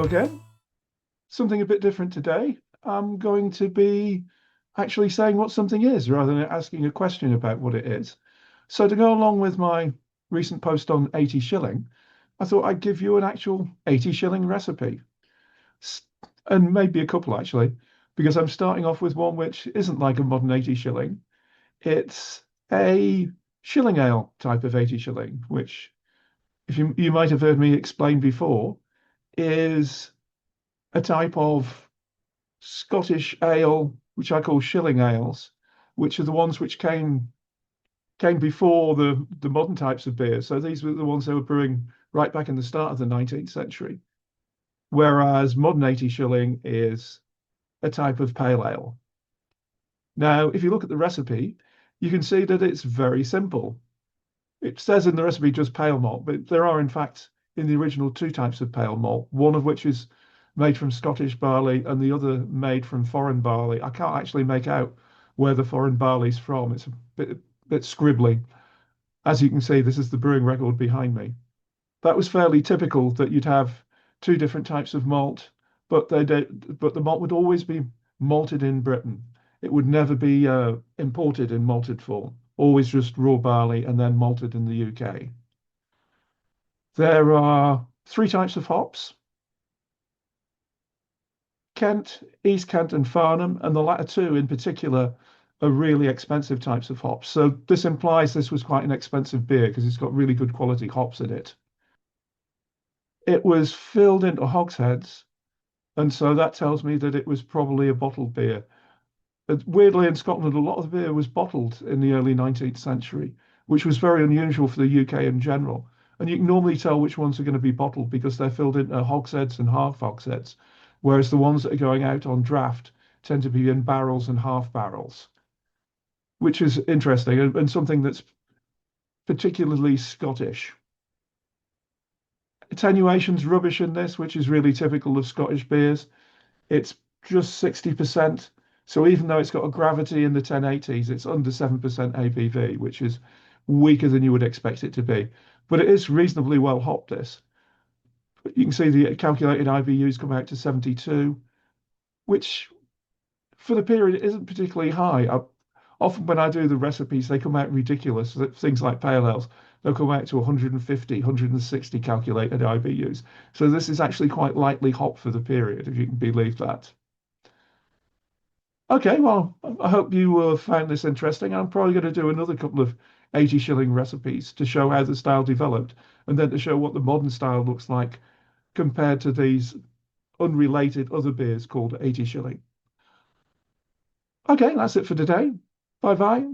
Hello again. Something a bit different today. I'm going to be actually saying what something is rather than asking a question about what it is. So, to go along with my recent post on 80 shilling, I thought I'd give you an actual 80 shilling recipe. S- And maybe a couple actually, because I'm starting off with one which isn't like a modern 80 shilling. It's a shilling ale type of 80 shilling, which, if you might have heard me explain before, is a type of Scottish ale, which I call shilling ales, which are the ones which came before the modern types of beer. So these were the ones they were brewing right back in the start of the 19th century. Whereas modern 80 shilling is a type of pale ale. Now, if you look at the recipe, you can see that it's very simple. It says in the recipe just pale malt, but there are in fact in the original two types of pale malt, one of which is made from Scottish barley and the other made from foreign barley. I can't actually make out where the foreign barley's from. It's a bit scribbly. As you can see, this is the brewing record behind me. That was fairly typical that you'd have two different types of malt, but the malt would always be malted in Britain. It would never be imported in malted form, always just raw barley and then malted in the UK. There are three types of hops: Kent, East Kent, and Farnham, and the latter two in particular are really expensive types of hops. So this implies this was quite an expensive beer because it's got really good quality hops in it. It was filled into hogsheads, and so that tells me that it was probably a bottled beer. Weirdly, in Scotland, a lot of the beer was bottled in the early 19th century, which was very unusual for the UK in general. And you can normally tell which ones are going to be bottled because they're filled into hogsheads and half hogsheads, whereas the ones that are going out on draft tend to be in barrels and half barrels, which is interesting and something that's particularly Scottish. Attenuation's rubbish in this, which is really typical of Scottish beers. It's just 60%. So even though it's got a gravity in the 1080s, it's under 7% ABV, which is weaker than you would expect it to be. But it is reasonably well hopped, this. You can see the calculated IBUs come out to 72, which for the period isn't particularly high. Often when I do the recipes, they come out ridiculous. Things like pale ales, they'll come out to 150, 160 calculated IBUs. So this is actually quite lightly hopped for the period, if you can believe that. Okay, well, I hope you found this interesting. I'm probably going to do another couple of 80 shilling recipes to show how the style developed and then to show what the modern style looks like compared to these unrelated other beers called 80 shilling. Okay, that's it for today. Bye bye.